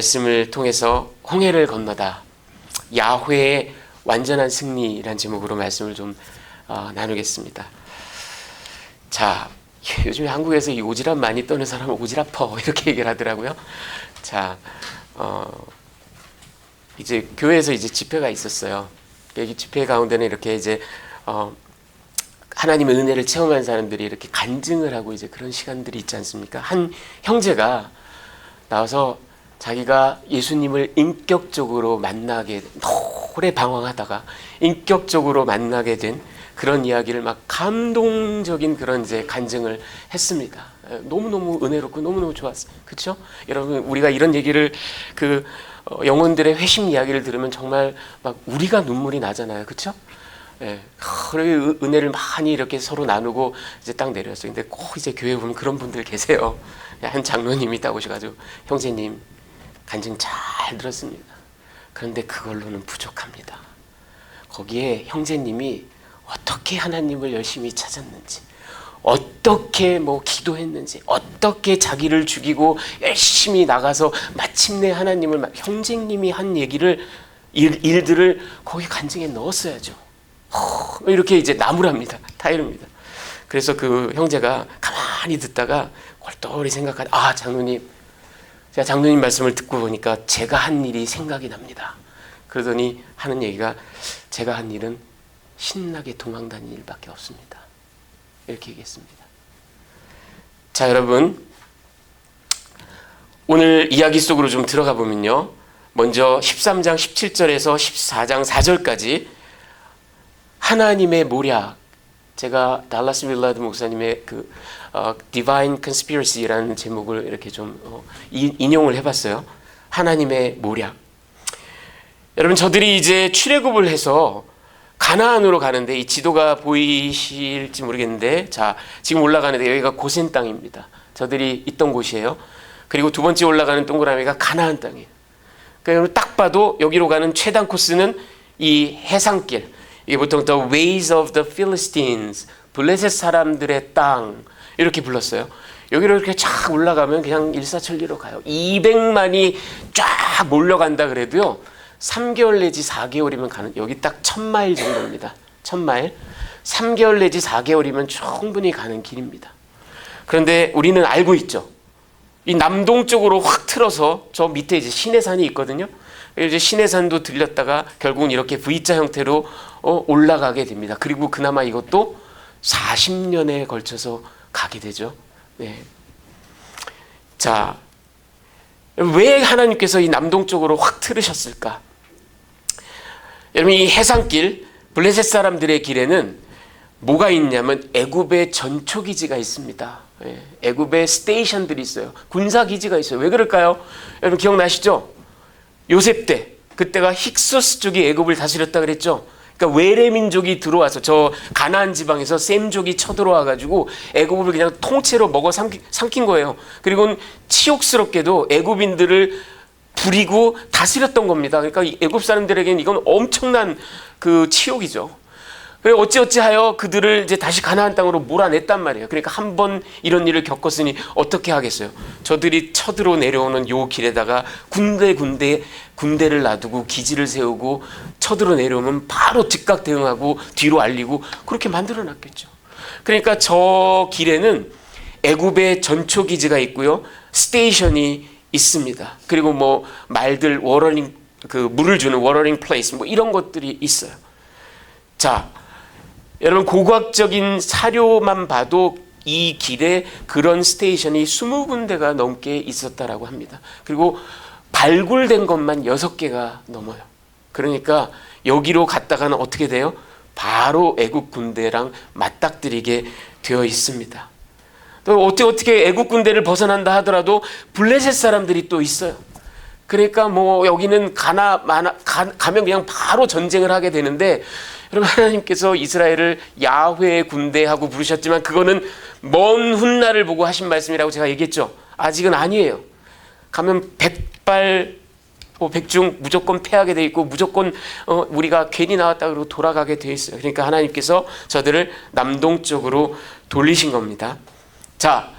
말씀을 통해서 홍해를 건너다 야훼의 완전한 승리라는 제목으로 말씀을 좀 나누겠습니다. 자, 요즘에 한국에서 이 오지랖 많이 떠는 사람은 오지랖퍼 이렇게 얘기를 하더라고요. 자, 이제 교회에서 이제 집회가 있었어요. 여기 집회 가운데는 이렇게 이제 하나님의 은혜를 체험한 사람들이 이렇게 간증을 하고 이제 그런 시간들이 있지 않습니까? 한 형제가 나와서 자기가 예수님을 인격적으로 만나게, 오래 방황하다가 인격적으로 만나게 된 그런 이야기를 막 감동적인 그런 이제 간증을 했습니다. 너무너무 은혜롭고 너무너무 좋았어요. 그렇죠? 여러분, 우리가 이런 얘기를 영혼들의 회심 이야기를 들으면 정말 막 우리가 눈물이 나잖아요. 그렇죠? 예. 그리고 은혜를 많이 이렇게 서로 나누고 이제 딱 내렸어요. 근데 꼭 이제 교회 보면 그런 분들 계세요. 한 장로님이 딱 오셔가지고, 형제님 간증 잘 들었습니다. 그런데 그걸로는 부족합니다. 거기에 형제님이 어떻게 하나님을 열심히 찾았는지, 어떻게 기도했는지, 어떻게 자기를 죽이고 열심히 나가서 마침내 하나님을, 형제님이 한 일들을 거기 간증에 넣었어야죠. 이렇게 이제 나무랍니다. 타이릅니다. 그래서 그 형제가 가만히 듣다가 꼴똘히 생각하다, 장로님, 제가 장로님 말씀을 듣고 보니까 제가 한 일이 생각이 납니다. 그러더니 하는 얘기가, 제가 한 일은 신나게 도망 다니는 일밖에 없습니다. 이렇게 얘기했습니다. 자, 여러분, 오늘 이야기 속으로 좀 들어가 보면요, 먼저 13장 17절에서 14장 4절까지 하나님의 모략, 제가 달라스 윌라드 목사님의 Divine Conspiracy라는 제목을 이렇게 좀 인용을 해봤어요. 하나님의 모략. 여러분, 저들이 이제 출애굽을 해서 가나안으로 가는데, 이 지도가 보이실지 모르겠는데, 자, 지금 올라가는데 여기가 고센 땅입니다. 저들이 있던 곳이에요. 그리고 두 번째 올라가는 동그라미가 가나안 땅이에요. 그러니까 딱 봐도 여기로 가는 최단 코스는 이 해상길, 이게 보통 The Ways of the Philistines, 블레셋 사람들의 땅, 이렇게 불렀어요. 여기로 이렇게 쫙 올라가면 그냥 일사천리로 가요. 200만이 쫙 몰려간다 그래도요, 3개월 내지 4개월이면 가는, 여기 딱 1000마일 정도입니다. 1000마일. 3개월 내지 4개월이면 충분히 가는 길입니다. 그런데 우리는 알고 있죠. 이 남동쪽으로 확 틀어서 저 밑에 이제 시내산이 있거든요. 이제 시내산도 들렸다가 결국은 이렇게 V자 형태로 올라가게 됩니다. 그리고 그나마 이것도 40년에 걸쳐서 가게 되죠. 네. 자, 왜 하나님께서 이 남동쪽으로 확 틀으셨을까? 여러분, 이 해상길, 블레셋 사람들의 길에는 뭐가 있냐면 애굽의 전초기지가 있습니다. 애굽의 스테이션들이 있어요. 군사기지가 있어요. 왜 그럴까요? 여러분 기억나시죠? 요셉 때, 그때가 힉소스 쪽이 애굽을 다스렸다 그랬죠. 그러니까 외래민족이 들어와서 저 가나안 지방에서 셈족이 쳐들어와가지고 애굽을 그냥 통째로 먹어 삼킨 거예요. 그리고 치욕스럽게도 애굽인들을 부리고 다스렸던 겁니다. 그러니까 애굽 사람들에게는 이건 엄청난 그 치욕이죠. 그래서 어찌어찌하여 그들을 이제 다시 가나안 땅으로 몰아냈단 말이에요. 그러니까 한 번 이런 일을 겪었으니 어떻게 하겠어요? 저들이 쳐들어 내려오는 요 길에다가 군대를 놔두고 기지를 세우고 쳐들어 내려오면 바로 즉각 대응하고 뒤로 알리고 그렇게 만들어 놨겠죠. 그러니까 저 길에는 애굽의 전초 기지가 있고요, 스테이션이 있습니다. 그리고 말들 워러링, 물을 주는 워러링 플레이스, 이런 것들이 있어요. 자, 여러분, 고고학적인 사료만 봐도 이 길에 그런 스테이션이 20군데가 넘게 있었다라고 합니다. 그리고 발굴된 것만 6개가 넘어요. 그러니까 여기로 갔다가는 어떻게 돼요? 바로 애국 군대랑 맞닥뜨리게 되어 있습니다. 또 어떻게 애국 군대를 벗어난다 하더라도 블레셋 사람들이 또 있어요. 그러니까 여기는 가면 그냥 바로 전쟁을 하게 되는데, 여러분, 하나님께서 이스라엘을 야훼의 군대하고 부르셨지만 그거는 먼 훗날을 보고 하신 말씀이라고 제가 얘기했죠. 아직은 아니에요. 가면 백중 무조건 패하게 돼 있고, 무조건 우리가 괜히 나왔다 그러고 돌아가게 돼 있어요. 그러니까 하나님께서 저들을 남동쪽으로 돌리신 겁니다. 자,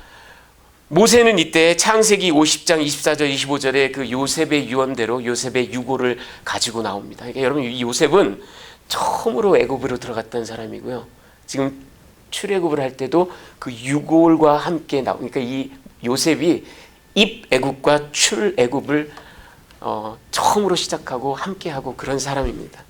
모세는 이때 창세기 50장 24절 25절에 그 요셉의 유언대로 요셉의 유고를 가지고 나옵니다. 그러니까 여러분, 이 요셉은 처음으로 애굽으로 들어갔던 사람이고요. 지금 출애굽을 할 때도 그 유골과 함께 나오니까 이 요셉이 입애굽과 출애굽을 처음으로 시작하고 함께하고 그런 사람입니다.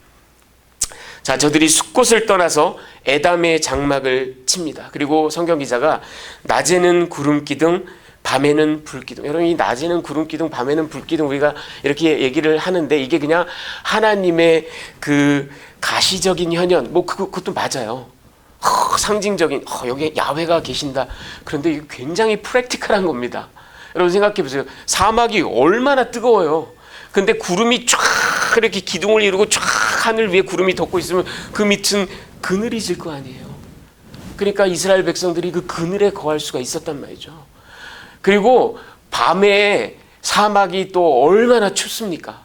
자, 저들이 숫곳을 떠나서 에담의 장막을 칩니다. 그리고 성경 기자가 낮에는 구름 기둥, 밤에는 불 기둥. 여러분, 이 낮에는 구름 기둥, 밤에는 불 기둥, 우리가 이렇게 얘기를 하는데 이게 그냥 하나님의 그 가시적인 현현, 뭐 그것도 맞아요. 상징적인 여기 야훼가 계신다. 그런데 이게 굉장히 프랙티컬한 겁니다. 여러분 생각해 보세요. 사막이 얼마나 뜨거워요. 근데 구름이 쫙 이렇게 기둥을 이루고 쫙 하늘 위에 구름이 덮고 있으면 그 밑은 그늘이 질 거 아니에요. 그러니까 이스라엘 백성들이 그 그늘에 거할 수가 있었단 말이죠. 그리고 밤에 사막이 또 얼마나 춥습니까?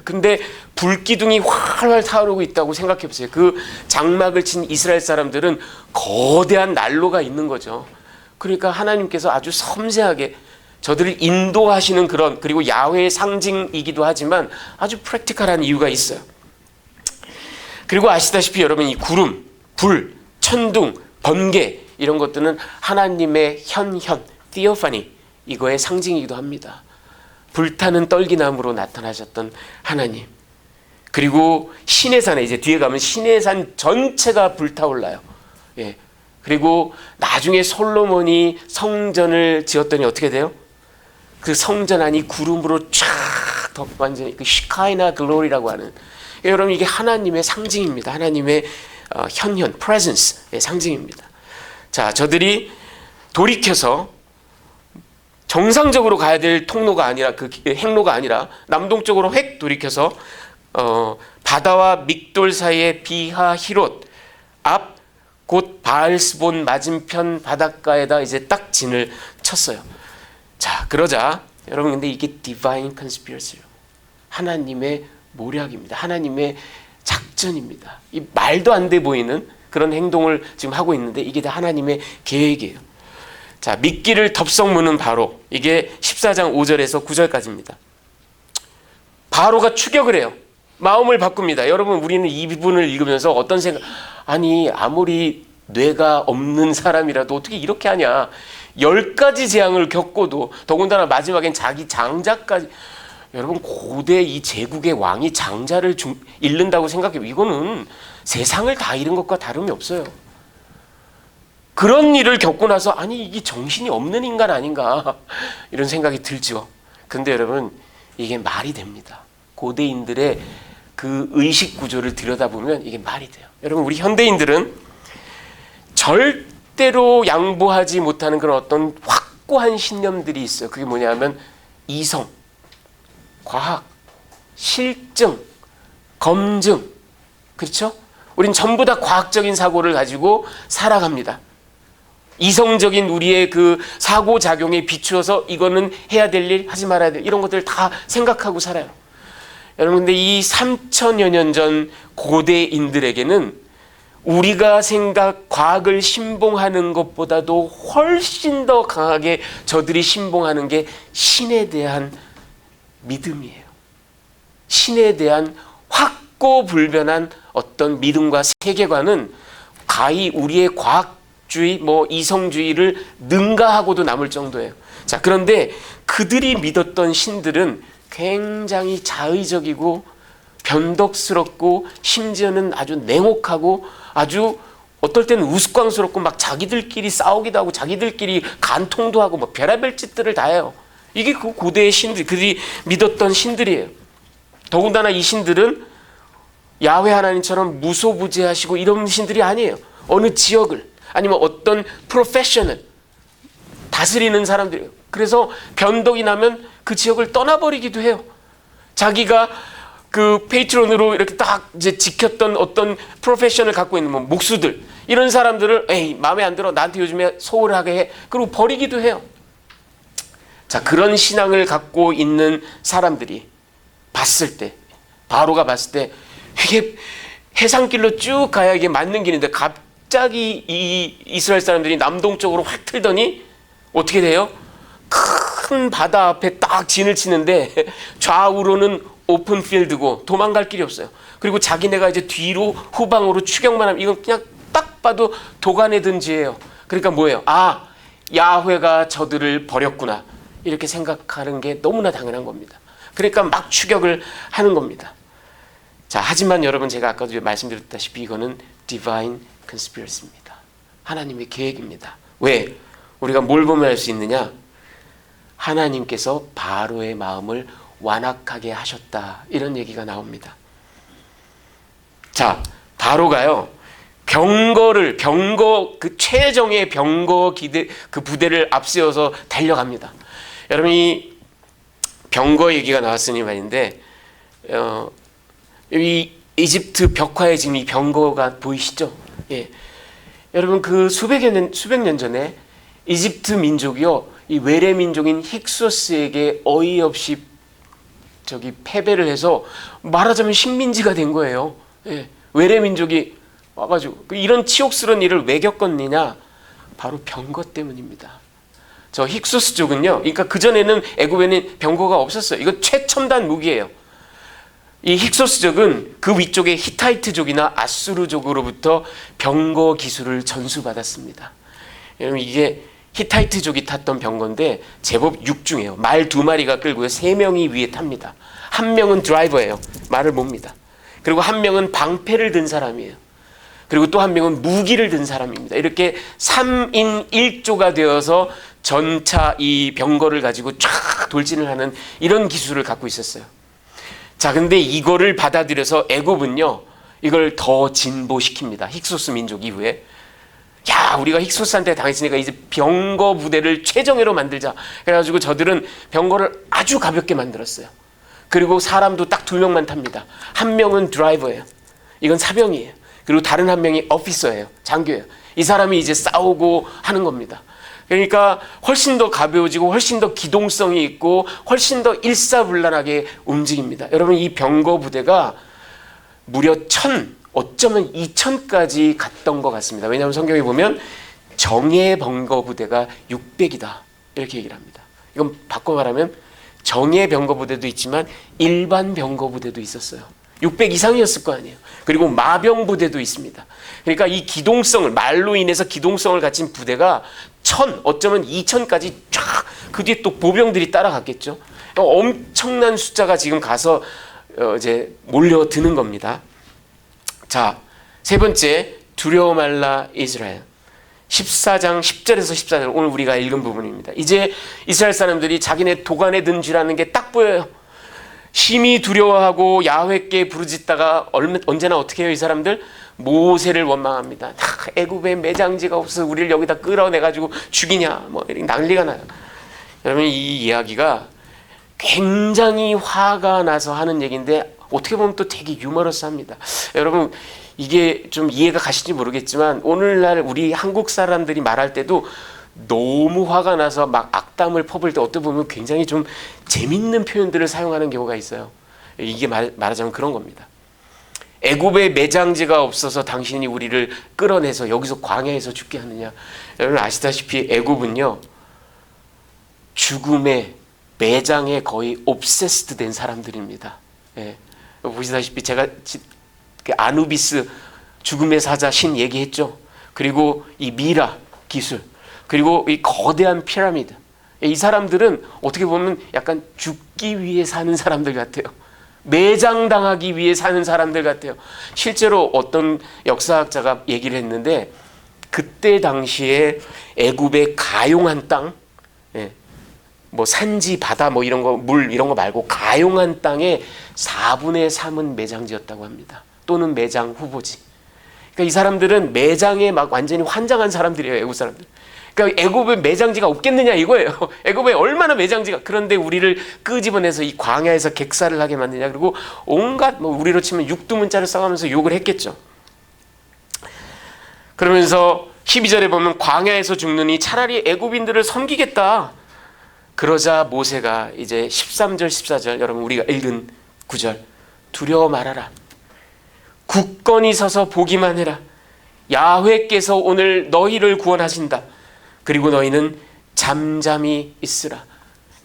근데 불기둥이 활활 타오르고 있다고 생각해 보세요. 그 장막을 친 이스라엘 사람들은 거대한 난로가 있는 거죠. 그러니까 하나님께서 아주 섬세하게 저들을 인도하시는 그런, 그리고 야훼의 상징이기도 하지만 아주 프랙티컬한 이유가 있어요. 그리고 아시다시피 여러분, 이 구름, 불, 천둥, 번개 이런 것들은 하나님의 현현, theophany, 이거의 상징이기도 합니다. 불타는 떨기나무로 나타나셨던 하나님. 그리고 시내산에, 이제 뒤에 가면 시내산 전체가 불타올라요. 예. 그리고 나중에 솔로몬이 성전을 지었더니 어떻게 돼요? 그 성전 안이 구름으로 쫙 덮, 완전히 그 시카이나 글로리라고 하는, 여러분 이게 하나님의 상징입니다. 하나님의 현현, presence의 상징입니다. 자, 저들이 돌이켜서 정상적으로 가야 될 통로가 아니라, 그 행로가 아니라 남동쪽으로 획 돌이켜서 바다와 믹돌 사이의 비하 히롯 앞 곧 바알스본 맞은편 바닷가에다 이제 딱 진을 쳤어요. 자, 그러자 여러분, 근데 이게 divine conspiracy예요. 하나님의 모략입니다. 하나님의 작전입니다. 이 말도 안 돼 보이는 그런 행동을 지금 하고 있는데 이게 다 하나님의 계획이에요. 자, 미끼를 덥석 무는 바로, 이게 14장 5절에서 9절까지입니다. 바로가 추격을 해요. 마음을 바꿉니다. 여러분, 우리는 이 부분을 읽으면서 어떤 생각, 아니 아무리 뇌가 없는 사람이라도 어떻게 이렇게 하냐. 10가지 재앙을 겪고도, 더군다나 마지막엔 자기 장자까지. 여러분, 고대 이 제국의 왕이 장자를 잃는다고 생각해요. 이거는 세상을 다 잃은 것과 다름이 없어요. 그런 일을 겪고 나서 아니 이게 정신이 없는 인간 아닌가 이런 생각이 들죠. 근데 여러분, 이게 말이 됩니다. 고대인들의 그 의식 구조를 들여다보면 이게 말이 돼요. 여러분, 우리 현대인들은 절대로 양보하지 못하는 그런 어떤 확고한 신념들이 있어요. 그게 뭐냐면 이성, 과학, 실증, 검증. 그렇죠? 우린 전부 다 과학적인 사고를 가지고 살아갑니다. 이성적인 우리의 그 사고작용에 비추어서 이거는 해야 될 일, 하지 말아야 될 일, 이런 것들을 다 생각하고 살아요. 여러분, 근데 이 3000여 년 전 고대인들에게는 우리가 과학을 신봉하는 것보다도 훨씬 더 강하게 저들이 신봉하는 게 신에 대한 믿음이에요. 신에 대한 확고불변한 어떤 믿음과 세계관은 가히 우리의 과학주의, 이성주의를 능가하고도 남을 정도예요. 자, 그런데 그들이 믿었던 신들은 굉장히 자의적이고 변덕스럽고 심지어는 아주 냉혹하고 아주 어떨 때는 우스꽝스럽고 막 자기들끼리 싸우기도 하고 자기들끼리 간통도 하고 뭐 별의별 짓들을 다 해요. 이게 그 고대의 신들, 그들이 믿었던 신들이에요. 더군다나 이 신들은 야훼 하나님처럼 무소부재하시고 이런 신들이 아니에요. 어느 지역을 아니면 어떤 프로페셔널 다스리는 사람들이에요. 그래서 변덕이 나면 그 지역을 떠나버리기도 해요. 자기가 그 페이트론으로 이렇게 딱 이제 지켰던 어떤 프로페셔널을 갖고 있는 목수들, 이런 사람들을 에이 마음에 안 들어, 나한테 요즘에 소홀하게 해, 그리고 버리기도 해요. 자, 그런 신앙을 갖고 있는 사람들이 봤을 때, 바로가 봤을 때 이게 해상길로 쭉 가야 이게 맞는 길인데 갑자기 이 이스라엘 사람들이 남동쪽으로 확 틀더니 어떻게 돼요? 큰 바다 앞에 딱 진을 치는데 좌우로는 오픈 필드고 도망갈 길이 없어요. 그리고 자기네가 이제 뒤로 후방으로 추격만 하면 이건 그냥 딱 봐도 도간에 든 죄예요. 그러니까 뭐예요? 아, 야훼가 저들을 버렸구나, 이렇게 생각하는 게 너무나 당연한 겁니다. 그러니까 막 추격을 하는 겁니다. 자, 하지만 여러분, 제가 아까도 말씀드렸다시피 이거는 Divine Conspiracy입니다. 하나님의 계획입니다. 왜? 우리가 뭘 보면 알 수 있느냐? 하나님께서 바로의 마음을 완악하게 하셨다, 이런 얘기가 나옵니다. 자, 바로가요, 병거, 최정의 병거 그 부대를 앞세워서 달려갑니다. 여러분, 이 병거 얘기가 나왔으니 말인데, 이 이집트 벽화에 지금 이 병거가 보이시죠? 예. 여러분, 그 수백 년 전에 이집트 민족이요, 이 외래 민족인 힉소스에게 어이없이 패배를 해서 말하자면 식민지가 된 거예요. 예. 외래 민족이 와가지고 이런 치욕스러운 일을 왜 겪었느냐? 바로 병거 때문입니다. 저 힉소스족은요, 그러니까 그 전에는 애굽에는 병거가 없었어요. 이건 최첨단 무기예요. 이 힉소스족은 그 위쪽에 히타이트족이나 아수르족으로부터 병거 기술을 전수받았습니다. 여러분, 이게 히타이트족이 탔던 병거인데 제법 육중해요. 말 2마리가 끌고요, 3명이 위에 탑니다. 한 명은 드라이버예요. 말을 몹니다. 그리고 한 명은 방패를 든 사람이에요. 그리고 또 한 명은 무기를 든 사람입니다. 이렇게 3인 1조가 되어서 전차 이 병거를 가지고 쫙 돌진을 하는 이런 기술을 갖고 있었어요. 자, 근데 이거를 받아들여서 애굽은요, 이걸 더 진보시킵니다. 힉소스 민족 이후에. 야, 우리가 힉소스한테 당했으니까 이제 병거 부대를 최정예로 만들자. 그래가지고 저들은 병거를 아주 가볍게 만들었어요. 그리고 사람도 딱 2명만 탑니다. 한 명은 드라이버예요. 이건 사병이에요. 그리고 다른 한 명이 오피서예요. 장교예요. 이 사람이 이제 싸우고 하는 겁니다. 그러니까 훨씬 더 가벼워지고 훨씬 더 기동성이 있고 훨씬 더 일사불란하게 움직입니다. 여러분, 이 병거 부대가 무려 1000, 어쩌면 2000까지 갔던 것 같습니다. 왜냐하면 성경에 보면 정예 병거 부대가 600이다, 이렇게 얘기를 합니다. 이건 바꿔 말하면 정예 병거 부대도 있지만 일반 병거 부대도 있었어요. 600 이상이었을 거 아니에요. 그리고 마병 부대도 있습니다. 그러니까 이 기동성을, 말로 인해서 기동성을 갖춘 부대가 1000, 어쩌면 2000까지 쫙, 그 뒤에 또 보병들이 따라갔겠죠. 엄청난 숫자가 지금 가서 이제 몰려드는 겁니다. 자, 세 번째, 두려워 말라 이스라엘. 14장 10절에서 14절, 오늘 우리가 읽은 부분입니다. 이제 이스라엘 사람들이 자기네 도간에 든 쥐라는 게 딱 보여요. 심히 두려워하고 야훼께 부르짖다가 언제나 어떻게 해요? 이 사람들 모세를 원망합니다. 애굽에 매장지가 없어서 우리를 여기다 끌어내가지고 죽이냐, 뭐 이렇게 난리가 나요. 여러분, 이 이야기가 굉장히 화가 나서 하는 얘기인데 어떻게 보면 또 되게 유머러스합니다. 여러분, 이게 좀 이해가 가실지 모르겠지만 오늘날 우리 한국 사람들이 말할 때도 너무 화가 나서 막 악담을 퍼부을 때 어떻게 보면 굉장히 좀 재밌는 표현들을 사용하는 경우가 있어요. 이게 말하자면 그런 겁니다. 애굽에 매장지가 없어서 당신이 우리를 끌어내서 여기서 광야에서 죽게 하느냐. 여러분 아시다시피 애굽은요, 죽음의 매장에 거의 옵세스드 된 사람들입니다. 예. 보시다시피 제가 아누비스 죽음의 사자 신 얘기했죠. 그리고 이 미라 기술, 그리고 이 거대한 피라미드. 이 사람들은 어떻게 보면 약간 죽기 위해 사는 사람들 같아요. 매장당하기 위해 사는 사람들 같아요. 실제로 어떤 역사학자가 얘기를 했는데 그때 당시에 애굽의 가용한 땅, 뭐 산지, 바다, 뭐 이런 거, 물 이런 거 말고 가용한 땅의 4분의 3은 매장지였다고 합니다. 또는 매장 후보지. 그러니까 이 사람들은 매장에 막 완전히 환장한 사람들이에요. 애굽 사람들. 그러니까 애굽에 매장지가 없겠느냐 이거예요. 애굽에 얼마나 매장지가. 그런데 우리를 끄집어내서 이 광야에서 객사를 하게 만드냐. 그리고 온갖 뭐 우리로 치면 육두문자를 써가면서 욕을 했겠죠. 그러면서 12절에 보면 광야에서 죽느니 차라리 애굽인들을 섬기겠다. 그러자 모세가 이제 13절 14절, 여러분 우리가 읽은 9절, 두려워 말아라. 굳건히 서서 보기만 해라. 야훼께서 오늘 너희를 구원하신다. 그리고 너희는 잠잠히 있으라.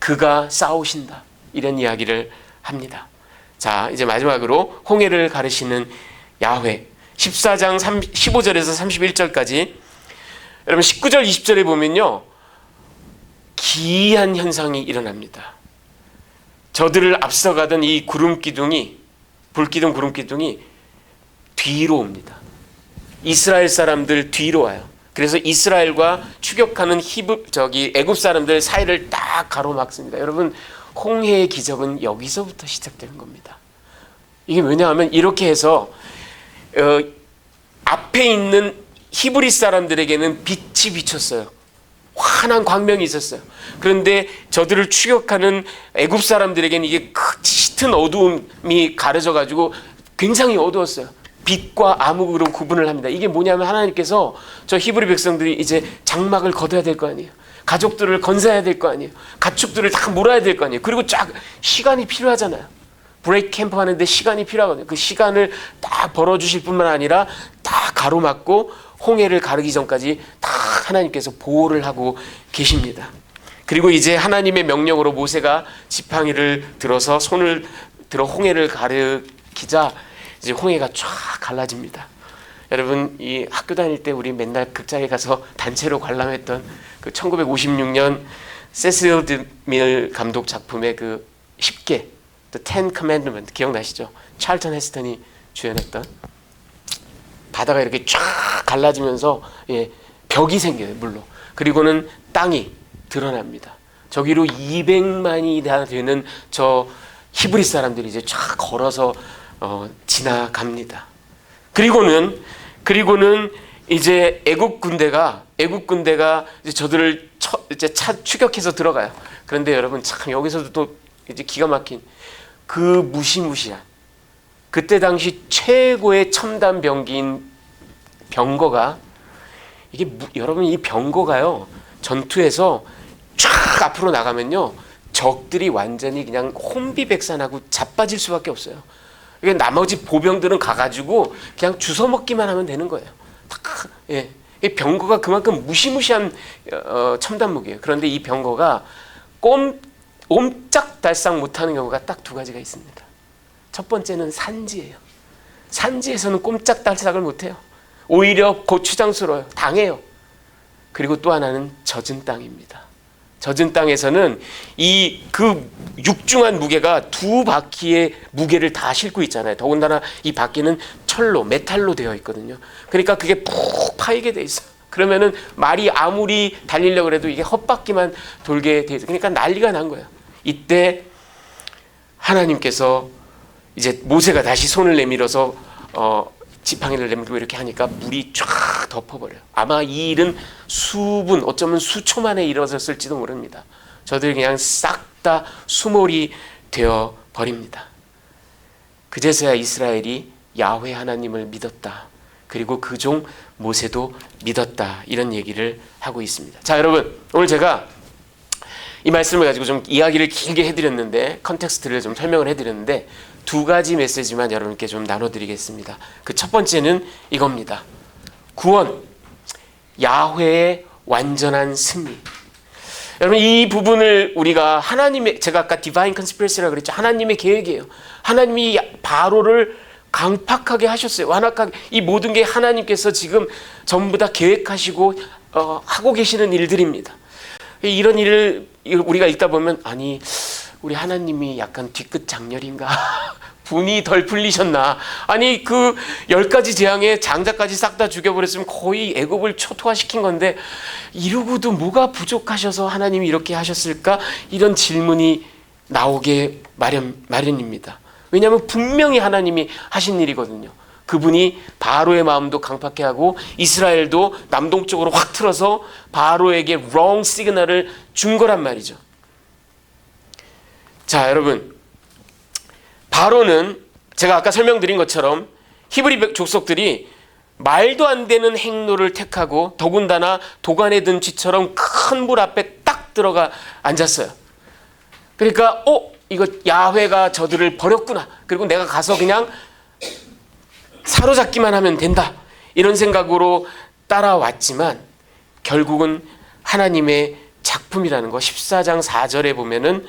그가 싸우신다. 이런 이야기를 합니다. 자, 이제 마지막으로 홍해를 가르시는 야훼 14장 15절에서 31절까지 여러분 19절 20절에 보면요 기이한 현상이 일어납니다. 저들을 앞서가던 이 구름기둥이 불기둥 구름기둥이 뒤로 옵니다. 이스라엘 사람들 뒤로 와요. 그래서 이스라엘과 추격하는 애굽 사람들 사이를 딱 가로막습니다. 여러분 홍해의 기적은 여기서부터 시작되는 겁니다. 이게 왜냐하면 이렇게 해서 앞에 있는 히브리 사람들에게는 빛이 비쳤어요. 환한 광명이 있었어요. 그런데 저들을 추격하는 애굽 사람들에게는 이게 짙은 어두움이 가려져 가지고 굉장히 어두웠어요. 빛과 암흑으로 구분을 합니다. 이게 뭐냐면 하나님께서 저 히브리 백성들이 이제 장막을 걷어야 될 거 아니에요. 가족들을 건사해야 될 거 아니에요. 가축들을 다 몰아야 될 거 아니에요. 그리고 시간이 필요하잖아요. 브레이크 캠프 하는데 시간이 필요하거든요. 그 시간을 딱 벌어주실 뿐만 아니라 다 가로막고 홍해를 가르기 전까지 다 하나님께서 보호를 하고 계십니다. 그리고 이제 하나님의 명령으로 모세가 지팡이를 들어서 손을 들어 홍해를 가르기자 이제 홍해가 쫙 갈라집니다. 여러분 이 학교 다닐 때 우리 맨날 극장에 가서 단체로 관람했던 그 1956년 세실 드밀 감독 작품의 그 10개 The Ten Commandments 기억나시죠? 찰턴 헤스턴이 주연했던 바다가 이렇게 쫙 갈라지면서 벽이 생겨요. 물로. 그리고는 땅이 드러납니다. 저기로 200만이 다 되는 저 히브리 사람들이 이제 쫙 걸어서 지나갑니다. 그리고는 이제 애국 군대가 이제 저들을 이제 추격해서 들어가요. 그런데 여러분 참 여기서도 또 이제 기가 막힌 그 무시무시한 그때 당시 최고의 첨단 병기인 병거가 여러분 이 병거가요 전투에서 쫙 앞으로 나가면요 적들이 완전히 그냥 혼비백산하고 자빠질 수밖에 없어요. 그러니까 나머지 보병들은 가가지고 그냥 주워 먹기만 하면 되는 거예요. 병거가 그만큼 무시무시한 첨단 무기예요. 그런데 이 병거가 옴짝달싹 못하는 경우가 딱 두 가지가 있습니다. 첫 번째는 산지예요. 산지에서는 꼼짝달싹을 못해요. 오히려 고추장스러워요. 당해요. 그리고 또 하나는 젖은 땅입니다. 젖은 땅에서는 그 육중한 무게가 두 바퀴의 무게를 다 싣고 있잖아요. 더군다나 이 바퀴는 철로, 메탈로 되어 있거든요. 그러니까 그게 푹 파이게 돼 있어요. 그러면은 말이 아무리 달리려고 해도 이게 헛바퀴만 돌게 돼 있어요. 그러니까 난리가 난 거예요. 이때 하나님께서 이제 모세가 다시 손을 내밀어서 지팡이를 내밀고 이렇게 하니까 물이 쫙 덮어버려요. 아마 이 일은 수분, 어쩌면 수초 만에 일어섰을지도 모릅니다. 저들이 그냥 싹 다 수몰이 되어 버립니다. 그제서야 이스라엘이 야훼 하나님을 믿었다. 그리고 그 종 모세도 믿었다. 이런 얘기를 하고 있습니다. 자, 여러분 오늘 제가 이 말씀을 가지고 좀 이야기를 길게 해드렸는데 컨텍스트를 좀 설명을 해드렸는데 두 가지 메시지만 여러분께 좀 나눠드리겠습니다. 그 첫 번째는 이겁니다. 구원, 야훼의 완전한 승리. 여러분 이 부분을 우리가 제가 아까 디바인 컨스피러시라고 그랬죠. 하나님의 계획이에요. 하나님이 바로를 강팍하게 하셨어요. 완악하게. 이 모든 게 하나님께서 지금 전부 다 계획하시고 하고 계시는 일들입니다. 이런 일을 우리가 읽다 보면 아니 우리 하나님이 약간 뒤끝 장렬인가? 분이 덜 풀리셨나? 아니 그 10가지 재앙에 장자까지 싹 다 죽여버렸으면 거의 애굽을 초토화시킨 건데 이러고도 뭐가 부족하셔서 하나님이 이렇게 하셨을까? 이런 질문이 나오게 마련입니다. 왜냐하면 분명히 하나님이 하신 일이거든요. 그분이 바로의 마음도 강팍해 하고 이스라엘도 남동쪽으로 확 틀어서 바로에게 wrong 시그널을 준 거란 말이죠. 자, 여러분 바로는 제가 아까 설명드린 것처럼 히브리 족속들이 말도 안 되는 행로를 택하고 더군다나 도간에 든 쥐처럼 큰 물 앞에 딱 들어가 앉았어요. 그러니까 이거 야훼가 저들을 버렸구나. 그리고 내가 가서 그냥 사로잡기만 하면 된다. 이런 생각으로 따라왔지만 결국은 하나님의 작품이라는 거 14장 4절에 보면은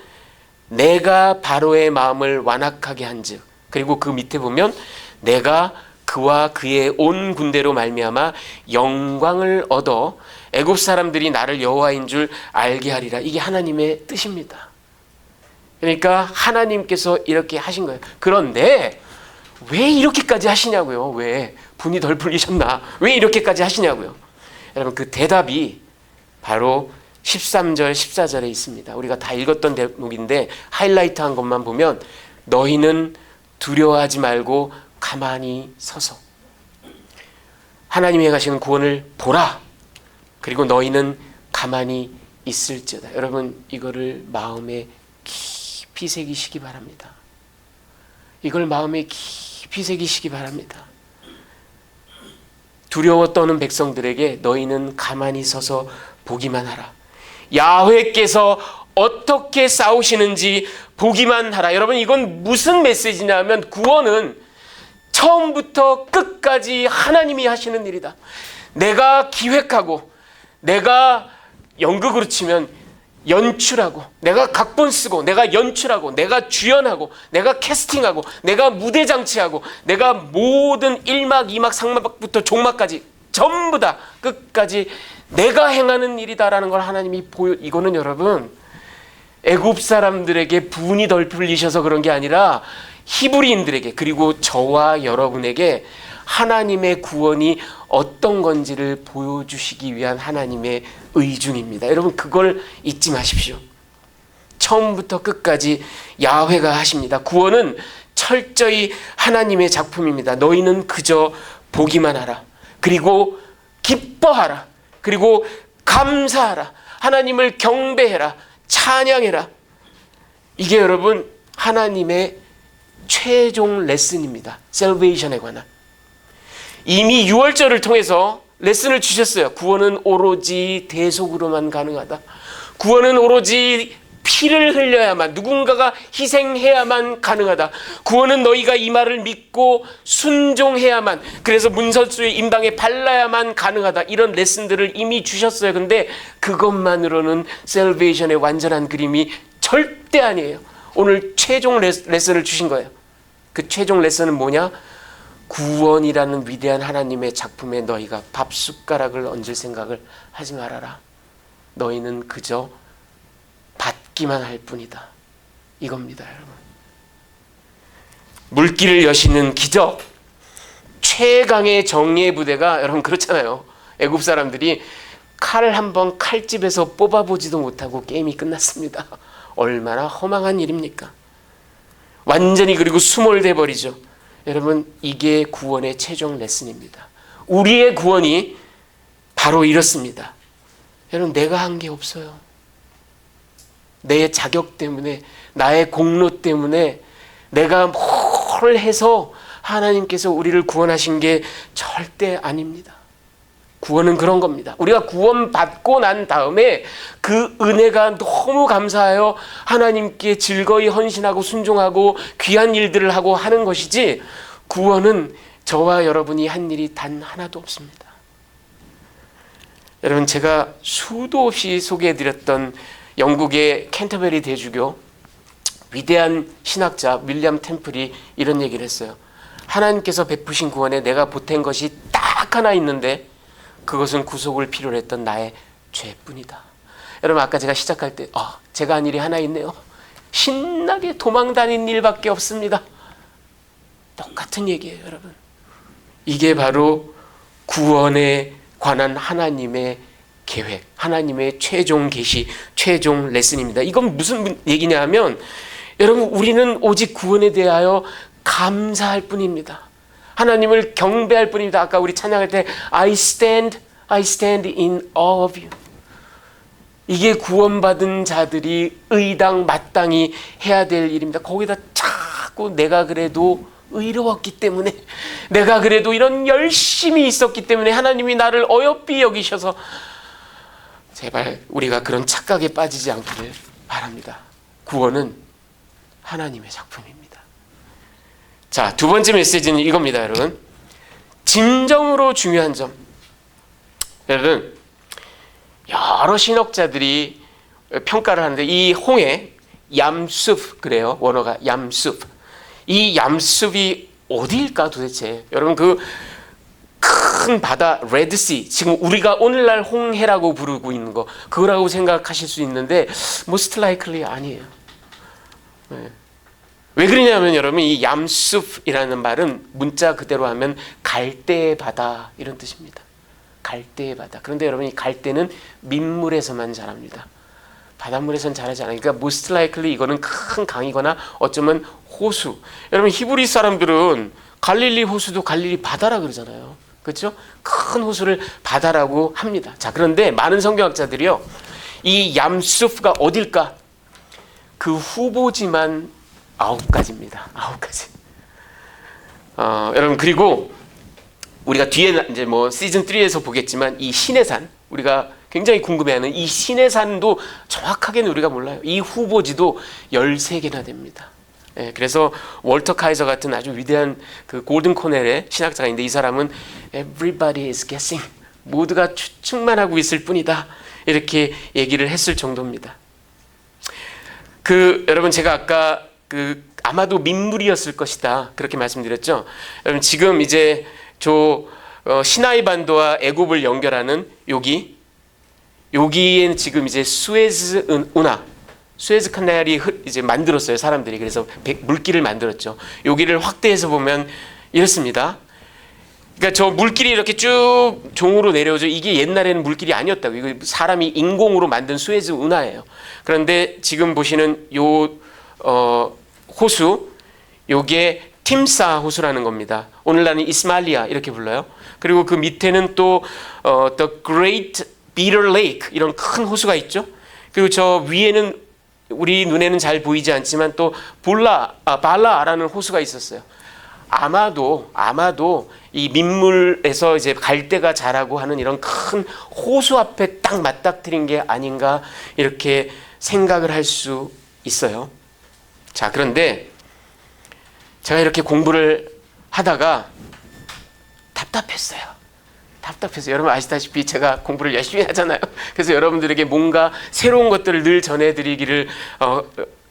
내가 바로의 마음을 완악하게 한즉, 그리고 그 밑에 보면 내가 그와 그의 온 군대로 말미암아 영광을 얻어 애굽 사람들이 나를 여호와인 줄 알게 하리라. 이게 하나님의 뜻입니다. 그러니까 하나님께서 이렇게 하신 거예요. 그런데 왜 이렇게까지 하시냐고요? 왜 분이 덜 풀리셨나? 왜 이렇게까지 하시냐고요? 여러분, 그 대답이 바로 13절 14절에 있습니다. 우리가 다 읽었던 대목인데 하이라이트한 것만 보면 너희는 두려워하지 말고 가만히 서서 하나님이 행하시는 구원을 보라. 그리고 너희는 가만히 있을지어다. 여러분, 이거를 마음에 깊이 새기시기 바랍니다. 이걸 마음에 깊이 새기시기 바랍니다. 두려워 떠는 백성들에게 너희는 가만히 서서 보기만 하라. 야훼께서 어떻게 싸우시는지 보기만 하라. 여러분, 이건 무슨 메시지냐면 구원은 처음부터 끝까지 하나님이 하시는 일이다. 내가 기획하고, 내가 연극으로 치면 연출하고, 내가 각본 쓰고, 내가 연출하고, 내가 주연하고, 내가 캐스팅하고, 내가 무대 장치하고, 내가 모든 1막, 2막, 3막부터 종막까지 전부 다 끝까지 내가 행하는 일이다라는 걸 하나님이 이거는 여러분, 애굽 사람들에게 분이 덜 풀리셔서 그런 게 아니라 히브리인들에게, 그리고 저와 여러분에게 하나님의 구원이 어떤 건지를 보여주시기 위한 하나님의 의중입니다. 여러분, 그걸 잊지 마십시오. 처음부터 끝까지 야훼가 하십니다. 구원은 철저히 하나님의 작품입니다. 너희는 그저 보기만 하라. 그리고 기뻐하라. 그리고 감사하라. 하나님을 경배해라. 찬양해라. 이게 여러분 하나님의 최종 레슨입니다. 셀베이션에 관한. 이미 6월절을 통해서 레슨을 주셨어요. 구원은 오로지 대속으로만 가능하다. 구원은 오로지 피를 흘려야만, 누군가가 희생해야만 가능하다. 구원은 너희가 이 말을 믿고 순종해야만, 그래서 문설주의 임방에 발라야만 가능하다. 이런 레슨들을 이미 주셨어요. 근데 그것만으로는 셀베이션의 완전한 그림이 절대 아니에요. 오늘 최종 레슨을 주신 거예요. 그 최종 레슨은 뭐냐? 구원이라는 위대한 하나님의 작품에 너희가 밥숟가락을 얹을 생각을 하지 말아라. 너희는 그저 받기만 할 뿐이다. 이겁니다, 여러분. 물길을 여시는 기적, 최강의 정예의 부대가, 여러분 그렇잖아요. 애굽 사람들이 칼을 한번 칼집에서 뽑아보지도 못하고 게임이 끝났습니다. 얼마나 허망한 일입니까? 완전히 그리고 수몰돼 버리죠. 여러분, 이게 구원의 최종 레슨입니다. 우리의 구원이 바로 이렇습니다. 여러분, 내가 한 게 없어요. 내 자격 때문에, 나의 공로 때문에 내가 뭘 해서 하나님께서 우리를 구원하신 게 절대 아닙니다. 구원은 그런 겁니다. 우리가 구원받고 난 다음에 그 은혜가 너무 감사하여 하나님께 즐거이 헌신하고 순종하고 귀한 일들을 하고 하는 것이지, 구원은 저와 여러분이 한 일이 단 하나도 없습니다. 여러분, 제가 수도 없이 소개해드렸던 영국의 캔터베리 대주교 위대한 신학자 윌리엄 템플이 이런 얘기를 했어요. 하나님께서 베푸신 구원에 내가 보탠 것이 딱 하나 있는데 그것은 구속을 필요로 했던 나의 죄뿐이다. 여러분, 아까 제가 시작할 때 제가 한 일이 하나 있네요. 신나게 도망 다닌 일밖에 없습니다. 똑같은 얘기예요, 여러분. 이게 바로 구원에 관한 하나님의 계획, 하나님의 최종 계시, 최종 레슨입니다. 이건 무슨 얘기냐 하면, 여러분, 우리는 오직 구원에 대하여 감사할 뿐입니다. 하나님을 경배할 뿐입니다. 아까 우리 찬양할 때 I stand in awe of you. 이게 구원받은 자들이 의당 마땅히 해야 될 일입니다. 거기다 자꾸 내가 그래도 의로웠기 때문에, 내가 그래도 이런 열심히 있었기 때문에 하나님이 나를 어여삐 여기셔서, 제발 우리가 그런 착각에 빠지지 않기를 바랍니다. 구원은 하나님의 작품입니다. 자, 두 번째 메시지는 이겁니다, 여러분. 진정으로 중요한 점. 여러분, 여러 신학자들이 평가를 하는데 이 홍해 얌숲 그래요. 원어가 얌숲. 이 얌숲이 어디일까 도대체? 여러분 그 큰 바다 레드시 지금 우리가 오늘날 홍해라고 부르고 있는 거 그거라고 생각하실 수 있는데 most likely 아니에요. 네. 왜 그러냐면 여러분 이 얌숲이라는 말은 문자 그대로 하면 갈대의 바다 이런 뜻입니다. 갈대의 바다. 그런데 여러분 이 갈대는 민물에서만 자랍니다. 바닷물에선 자라지 않아요. 그러니까 most likely 이거는 큰 강이거나 어쩌면 호수. 여러분 히브리 사람들은 갈릴리 호수도 갈릴리 바다라 그러잖아요. 그렇죠? 큰 호수를 바다라고 합니다. 자, 그런데 많은 성경학자들이요. 이 얌숲가 어딜까? 그 후보지만 9가지입니다. 9가지. 여러분 그리고 우리가 뒤에 이제 뭐 시즌 3에서 보겠지만 이 시내산 우리가 굉장히 궁금해하는 이 시내산도 정확하게는 우리가 몰라요. 이 후보지도 13개나 됩니다. 예, 그래서 월터 카이저 같은 아주 위대한 그 골든 코넬의 신학자가 있는데 이 사람은 everybody is guessing 모두가 추측만 하고 있을 뿐이다 이렇게 얘기를 했을 정도입니다. 여러분 제가 아까 아마도 민물이었을 것이다 그렇게 말씀드렸죠. 여러분 지금 이제 시나이 반도와 애굽을 연결하는 여기에는 지금 이제 수에즈 운하 수에즈 카날이 이제 만들었어요 사람들이. 그래서 물길을 만들었죠. 여기를 확대해서 보면 이렇습니다. 그러니까 저 물길이 이렇게 쭉 종으로 내려오죠. 이게 옛날에는 물길이 아니었다고. 이거 사람이 인공으로 만든 수에즈 운하예요. 그런데 지금 보시는 호수, 요게 팀사 호수라는 겁니다. 오늘날은 이스마일리아 이렇게 불러요. 그리고 그 밑에는 또 The Great Bitter Lake 이런 큰 호수가 있죠. 그리고 저 위에는 우리 눈에는 잘 보이지 않지만 또 발라라는 호수가 있었어요. 아마도 이 민물에서 이제 갈대가 자라고 하는 이런 큰 호수 앞에 딱 맞닥뜨린 게 아닌가 이렇게 생각을 할 수 있어요. 자, 그런데 제가 이렇게 공부를 하다가 답답했어요. 여러분 아시다시피 제가 공부를 열심히 하잖아요. 그래서 여러분들에게 뭔가 새로운 것들을 늘 전해드리기를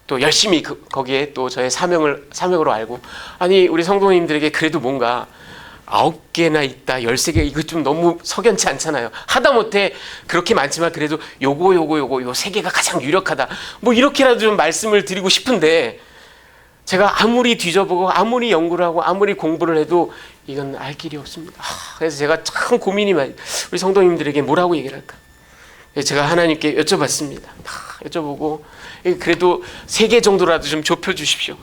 또 열심히 거기에 또 저의 사명으로 알고 아니 우리 성도님들에게 그래도 뭔가 9개나 있다 13개 이거 좀 너무 석연치 않잖아요. 하다못해 그렇게 많지만 그래도 요 3개가 가장 유력하다 뭐 이렇게라도 좀 말씀을 드리고 싶은데 제가 아무리 뒤져보고 아무리 연구를 하고 아무리 공부를 해도 이건 알 길이 없습니다. 그래서 제가 참 고민이 많이 우리 성도님들에게 뭐라고 얘기를 할까? 제가 하나님께 여쭤봤습니다. 여쭤보고 그래도 3개 정도라도 좀 좁혀주십시오.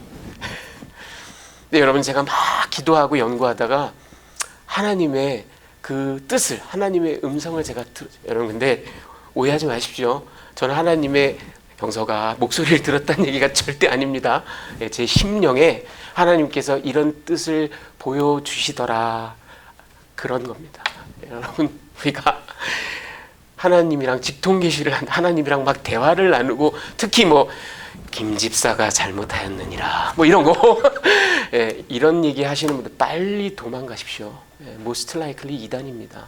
근데 여러분 제가 막 기도하고 연구하다가 하나님의 그 뜻을 하나님의 음성을 제가 여러분 근데 오해하지 마십시오. 저는 하나님의 병서가 목소리를 들었다는 얘기가 절대 아닙니다. 제 심령에 하나님께서 이런 뜻을 보여주시더라 그런 겁니다. 여러분 우리가 하나님이랑 직통계시를 하나님이랑 막 대화를 나누고 특히 뭐 김집사가 잘못하였느니라 뭐 이런 거 이런 얘기 하시는 분들 빨리 도망가십시오. most likely 이단입니다.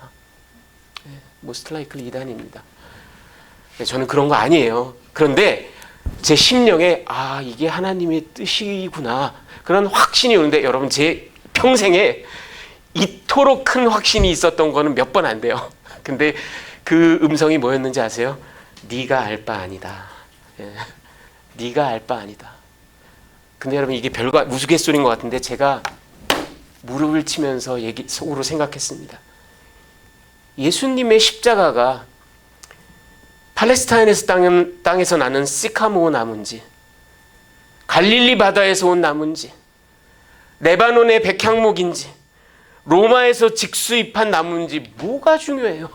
most likely 이단입니다. 저는 그런 거 아니에요. 그런데 제 심령에 이게 하나님의 뜻이구나 그런 확신이 오는데 여러분 제 평생에 이토록 큰 확신이 있었던 거는 몇 번 안 돼요. 근데 그 음성이 뭐였는지 아세요? 네가 알 바 아니다. 네가 알 바 아니다. 근데 여러분 이게 별거 우스갯소리인 것 같은데 제가 무릎을 치면서 속으로 생각했습니다. 예수님의 십자가가 팔레스타인에서 땅에서 나는 시카모 나무인지 갈릴리 바다에서 온 나무인지 레바논의 백향목인지 로마에서 직수입한 나무인지 뭐가 중요해요?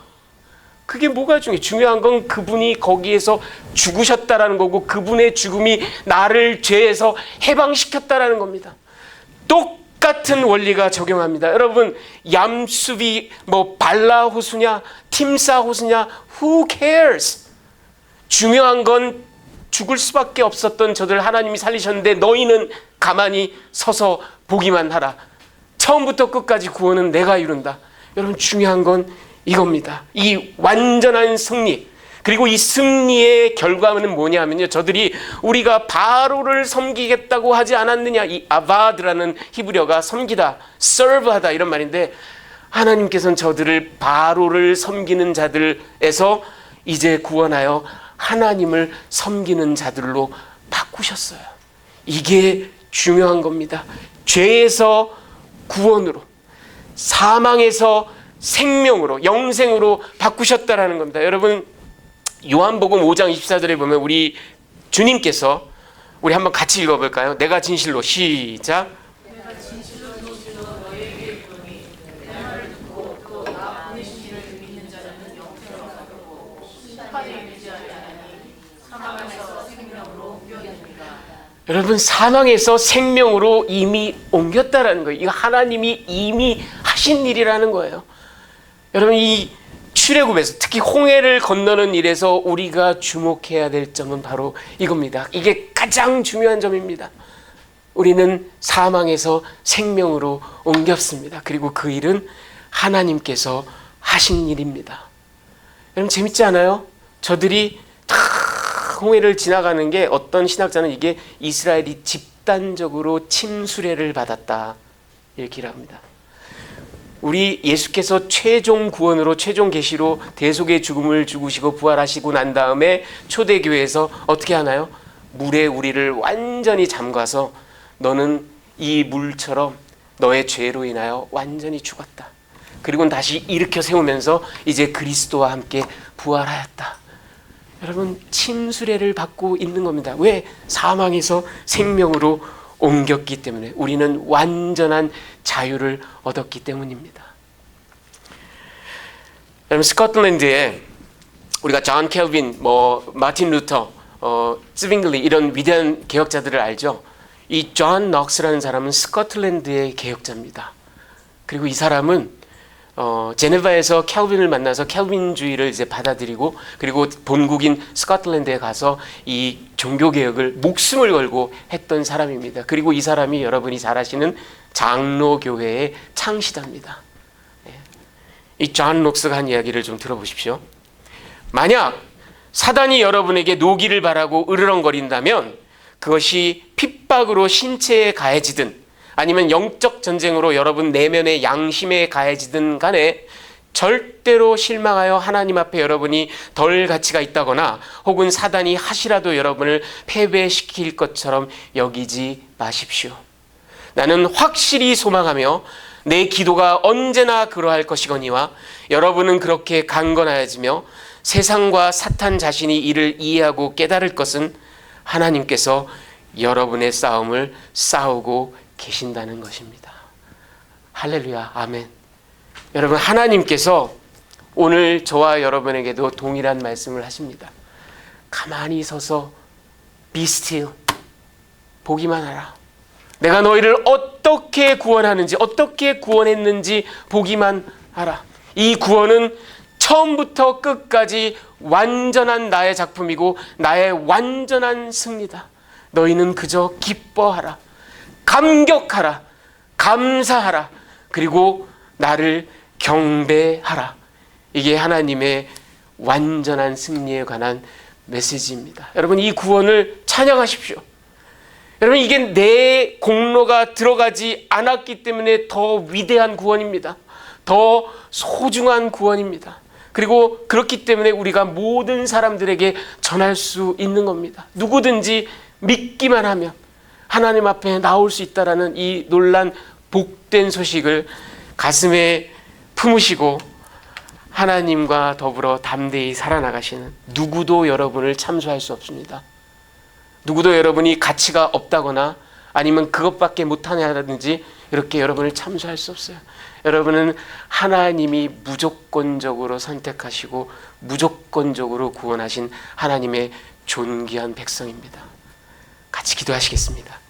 그게 뭐가 중요해요? 중요한 건 그분이 거기에서 죽으셨다라는 거고 그분의 죽음이 나를 죄에서 해방시켰다라는 겁니다. 똑같은 원리가 적용합니다. 여러분 얌숲이 뭐 발라 호수냐 팀사 호수냐 who cares? 중요한 건 죽을 수밖에 없었던 저들 하나님이 살리셨는데 너희는 가만히 서서 보기만 하라. 처음부터 끝까지 구원은 내가 이룬다. 여러분 중요한 건 이겁니다. 이 완전한 승리. 그리고 이 승리의 결과는 뭐냐면요, 저들이 우리가 바로를 섬기겠다고 하지 않았느냐, 이 아바드라는 히브리어가 섬기다, serve하다 이런 말인데, 하나님께서는 저들을 바로를 섬기는 자들에서 이제 구원하여 하나님을 섬기는 자들로 바꾸셨어요. 이게 중요한 겁니다. 죄에서 구원으로, 사망에서 생명으로, 영생으로 바꾸셨다라는 겁니다. 여러분, 요한복음 5장 24절에 보면 우리 주님께서, 우리 한번 같이 읽어볼까요? 내가 진실로, 시작. 내가 진실로 너희에게 이르노니 내 말을 듣고 또 나 보내신 이를 믿는 자는 영생을 얻고 심판에 이르지 아니하니 사망에서 생명으로 옮겨집니다. 여러분, 사망에서 생명으로 이미 옮겼다라는 거예요. 이거 하나님이 이미 하신 일이라는 거예요. 여러분, 이 출애굽에서 특히 홍해를 건너는 일에서 우리가 주목해야 될 점은 바로 이겁니다. 이게 가장 중요한 점입니다. 우리는 사망에서 생명으로 옮겼습니다. 그리고 그 일은 하나님께서 하신 일입니다. 여러분, 재밌지 않아요? 저들이 다 홍해를 지나가는 게, 어떤 신학자는 이게 이스라엘이 집단적으로 침수례를 받았다 이렇게 합니다. 우리 예수께서 최종 구원으로, 최종 계시로 대속의 죽음을 죽으시고 부활하시고 난 다음에 초대교회에서 어떻게 하나요? 물에 우리를 완전히 잠가서 너는 이 물처럼 너의 죄로 인하여 완전히 죽었다. 그리고 다시 일으켜 세우면서 이제 그리스도와 함께 부활하였다. 여러분, 침수례를 받고 있는 겁니다. 왜? 사망에서 생명으로 옮겼기 때문에, 우리는 완전한 자유를 얻었기 때문입니다. 여러분, 스코틀랜드에 우리가 존 켈빈, 마틴 루터, 스빙글리 이런 위대한 개혁자들을 알죠. 이 존 넉스라는 사람은 스코틀랜드의 개혁자입니다. 그리고 이 사람은 제네바에서 켈빈을 만나서 켈빈주의를 이제 받아들이고, 그리고 본국인 스코틀랜드에 가서 이 종교개혁을 목숨을 걸고 했던 사람입니다. 그리고 이 사람이 여러분이 잘 아시는 장로교회의 창시자입니다. 이 존 녹스가 한 이야기를 좀 들어보십시오. 만약 사단이 여러분에게 노기를 바라고 으르렁거린다면 그것이 핍박으로 신체에 가해지든 아니면 영적 전쟁으로 여러분 내면의 양심에 가해지든 간에 절대로 실망하여 하나님 앞에 여러분이 덜 가치가 있다거나 혹은 사단이 하시라도 여러분을 패배시킬 것처럼 여기지 마십시오. 나는 확실히 소망하며 내 기도가 언제나 그러할 것이거니와 여러분은 그렇게 강건하여지며 세상과 사탄 자신이 이를 이해하고 깨달을 것은 하나님께서 여러분의 싸움을 싸우고 계신다는 것입니다. 할렐루야, 아멘. 여러분, 하나님께서 오늘 저와 여러분에게도 동일한 말씀을 하십니다. 가만히 서서 be still, 보기만 하라. 내가 너희를 어떻게 구원하는지, 어떻게 구원했는지 보기만 하라. 이 구원은 처음부터 끝까지 완전한 나의 작품이고 나의 완전한 승리다. 너희는 그저 기뻐하라, 감격하라, 감사하라, 그리고 나를 경배하라. 이게 하나님의 완전한 승리에 관한 메시지입니다. 여러분, 이 구원을 찬양하십시오. 여러분, 이게 내 공로가 들어가지 않았기 때문에 더 위대한 구원입니다. 더 소중한 구원입니다. 그리고 그렇기 때문에 우리가 모든 사람들에게 전할 수 있는 겁니다. 누구든지 믿기만 하면 하나님 앞에 나올 수 있다라는 이 놀란 복된 소식을 가슴에 품으시고 하나님과 더불어 담대히 살아나가시는 누구도 여러분을 참수할 수 없습니다. 누구도 여러분이 가치가 없다거나 아니면 그것밖에 못하냐든지 이렇게 여러분을 참수할 수 없어요. 여러분은 하나님이 무조건적으로 선택하시고 무조건적으로 구원하신 하나님의 존귀한 백성입니다. 같이 기도하시겠습니다.